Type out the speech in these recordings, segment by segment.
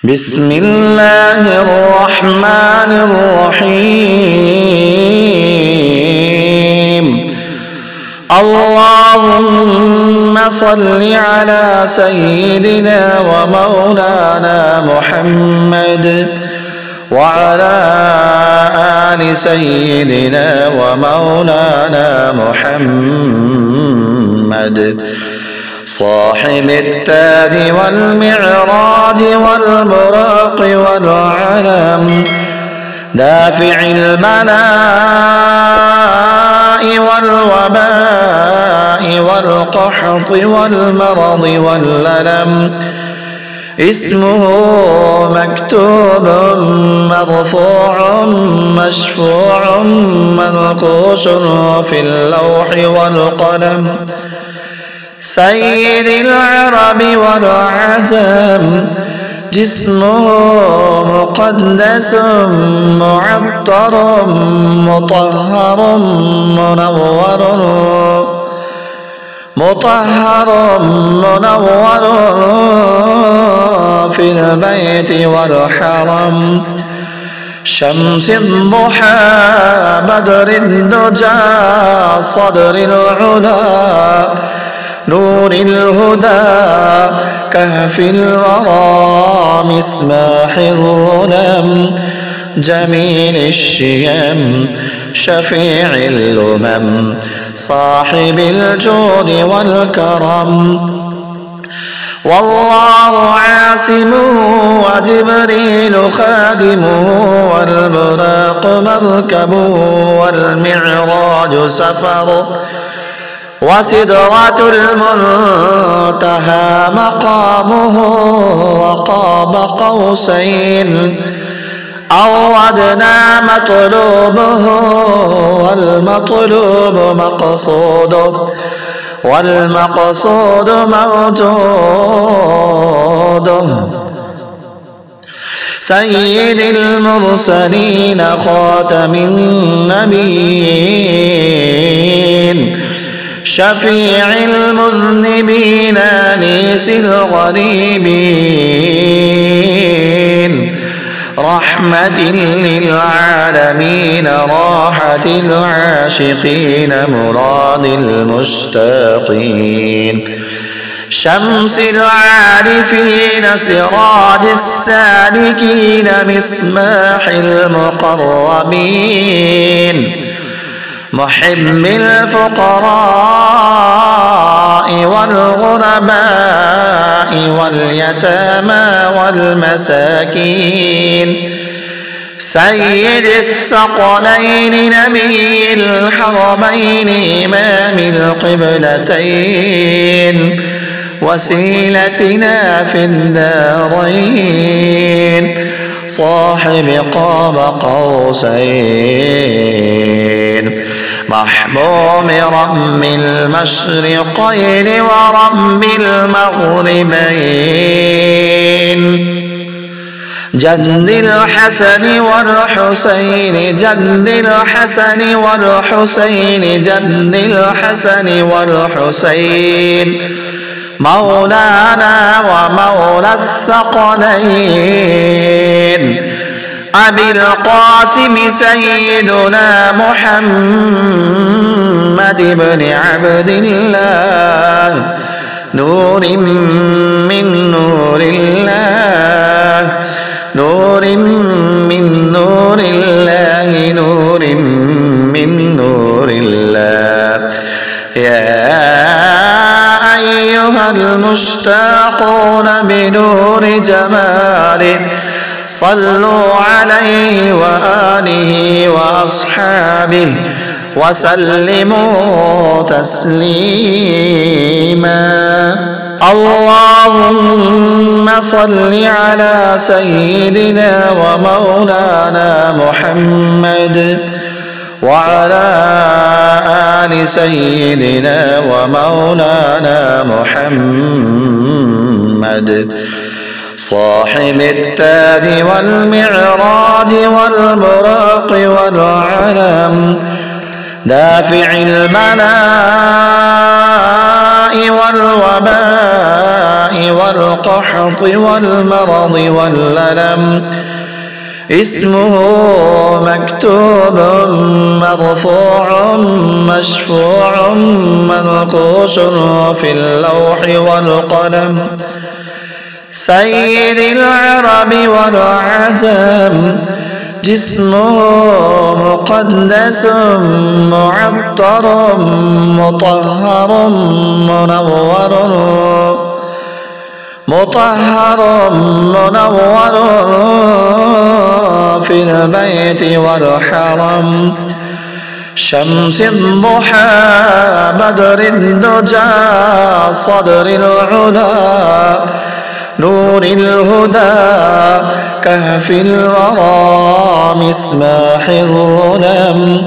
بسم الله الرحمن الرحيم. اللهم صل على سيدنا ومولانا محمد وعلى آل سيدنا ومولانا محمد صاحب التاج والمعراج والبراق والعلم، دافع البلاء والوباء والقحط والمرض والألم، اسمه مكتوب مرفوع مشفوع منقوش في اللوح والقلم، سيد العرب والعجم، جسمه مقدس معطر مطهر منور في البيت والحرم، شمس الضحى بدر الدجى صدر العلا نور الهدى كهف الورى مصباح الظلم، جميل الشيم شفيع الأمم صاحب الجود والكرم، والله عاصمه وجبريل خادمه والبراق مركبه والمعراج سفره، وسدرة المنتهى مقامه، وقاب قوسين أو أدنى مطلوبه، والمطلوب مقصوده والمقصود موجوده، سيد المرسلين خاتم النبيين، شفيع المذنبين أنيس الغريبين، رحمة للعالمين راحة العاشقين مراد المشتاقين، شمس العارفين سراج السالكين مصباح المقربين، محب الفقراء والغرباء واليتامى والمساكين، سيد الثقلين نبي الحرمين إمام القبلتين، وسيلتنا في الدارين، صاحب قاب قوسين، محموم رب المشرقين ورب المغربين، جد الحسن والحسين جد الحسن والحسين جد الحسن والحسين، مولانا ومولى الثقلين، أبي القاسم سيدنا محمد بن عبد الله، نور من نور الله، نور من نور الله، نور من نور الله، يا أيها المشتاقون بنور جماله صلوا عليه وآله وأصحابه وسلموا تسليما. اللهم صل على سيدنا ومولانا محمد وعلى آل سيدنا ومولانا محمد صاحب التاج والمعراج والبراق والعلم، دافع البلاء والوباء والقحط والمرض والألم اسمه مكتوب مرفوع مشفوع منقوش في اللوح والقلم سيد العرب والعجم جسمه مقدس معطر مطهر منور في البيت والحرم شمس الضحى بدر الدجى صدر العلا نور الهدى كهف الورى مصباح الظلم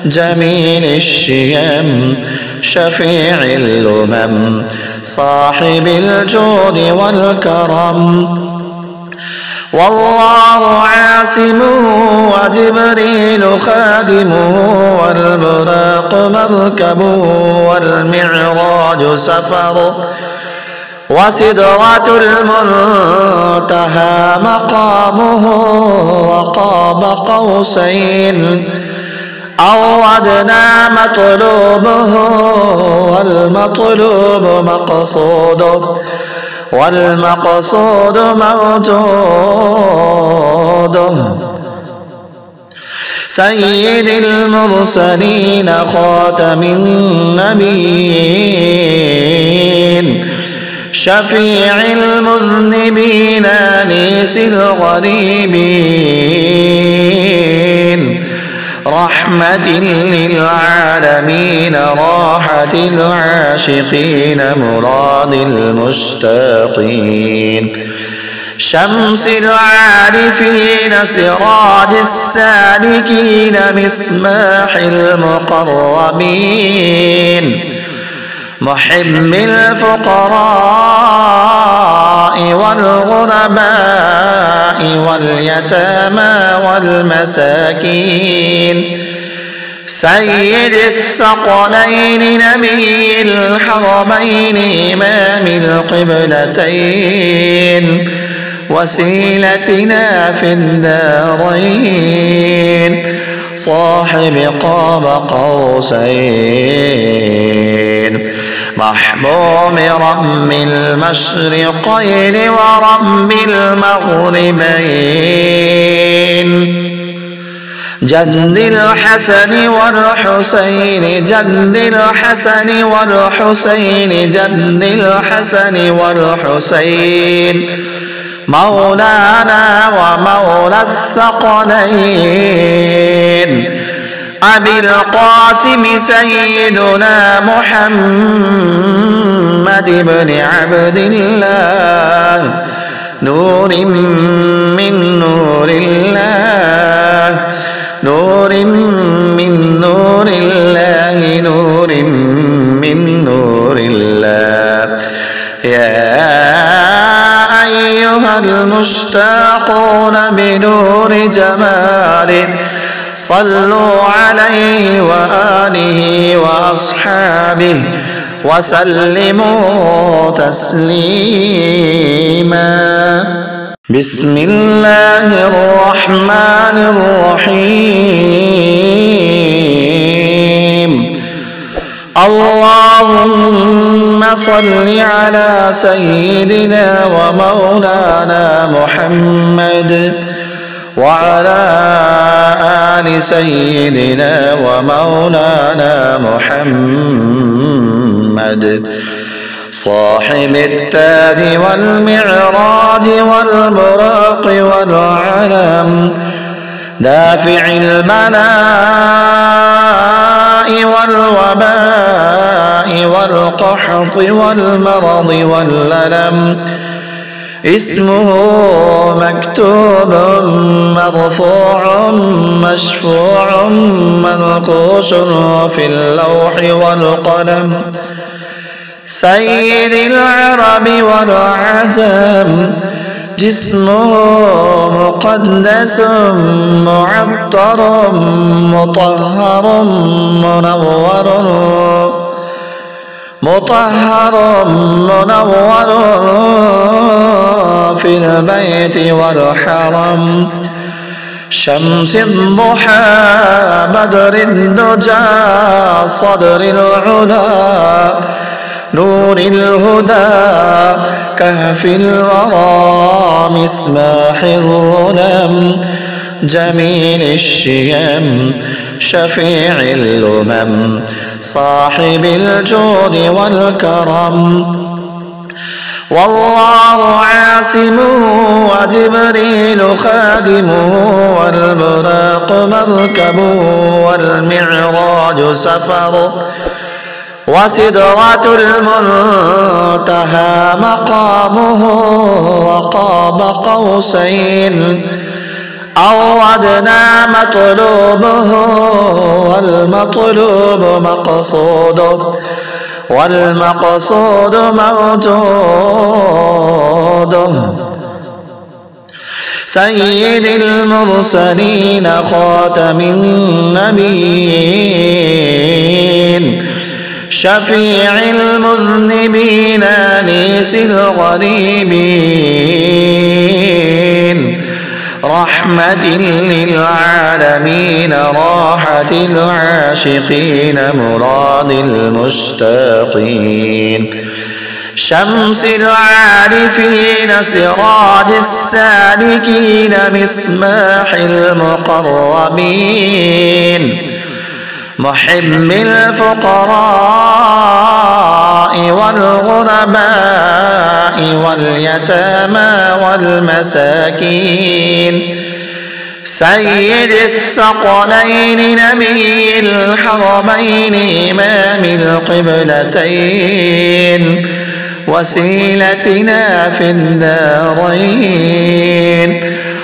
جميل الشيم شفيع الأمم صاحب الجود والكرم والله عاصمه وجبريل خادمه والبراق مركبه والمعراج سفره وسدرة المنتهى مقامه وقاب قوسين أو أدنى مطلوبه والمطلوب مقصوده والمقصود موجوده سيد المرسلين خاتم النبيين شفيع المذنبين أنيس الغريبين رحمة للعالمين راحة العاشقين مراد المشتاقين شمس العارفين سراج السالكين مصباح المقربين محب الفقراء والغرباء واليتامى والمساكين سيد الثقلين نبي الحرمين إمام القبلتين وسيلتنا في الدارين صاحب قاب قوسين محموم رب المشرقين ورب المغربين جد الحسن والحسين جد الحسن والحسين جد الحسن والحسين مولانا ومولى الثقلين أبي القاسم سيدنا محمد بن عبد الله نور من نور الله نور من نور الله نور من نور الله يا أيها المشتاقون بنور جماله صلوا عليه وآله وأصحابه وسلموا تسليما بسم الله الرحمن الرحيم اللهم صل على سيدنا ومولانا محمد وعلى آل سيدنا ومولانا محمد صاحب التاج والمعراج والبراق والعلم دافع البلاء والوباء والقحط والمرض والألم اسمه مكتوب مرفوع مشفوع منقوش في اللوح والقلم سيد العرب والعجم جسمه مقدس معطر مطهر مطهر منور في البيت والحرم، شمس الضحى بدر الدجى صدر العلا نور الهدى كهف الورى مصباح الظلم جميل الشيم شفيع الأمم صاحب الجود والكرم. والله عاصمه وجبريل خادمه والبراق مركبه والمعراج سفره وسدرة المنتهى مقامه وقاب قوسين أو أدنى مطلوبه والمطلوب مقصوده والمقصود موجوده. سيد المرسلين خاتم النبيين شفيع المذنبين أنيس الغريبين رحمة للعالمين راحة العاشقين مراد المشتاقين شمس العارفين سراج السالكين مصباح المقربين محب الفقراء والغرباء واليتامى والمساكين سيد الثقلين نبي الحرمين إمام القبلتين وسيلتنا في الدارين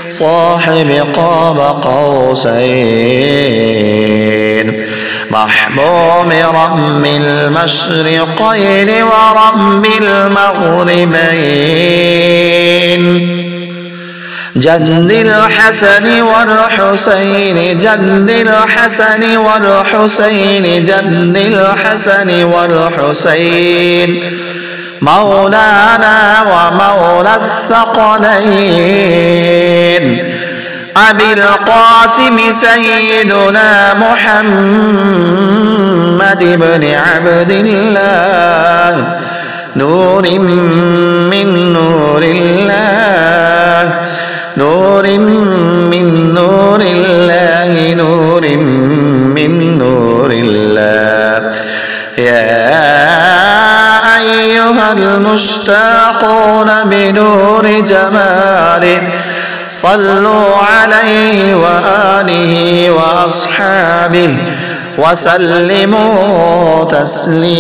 صاحب قاب قوسين محموم رب المشرقين ورب المغربين جد الحسن والحسين جد الحسن والحسين جد الحسن والحسين مولانا ومولى الثقلين أبي القاسم سيدنا محمد بن عبد الله نور من نور الله نور من نور الله نور من نور الله. يا أيها المشتاقون بنور جماله صلوا عليه وآله وأصحابه وسلموا تسليما.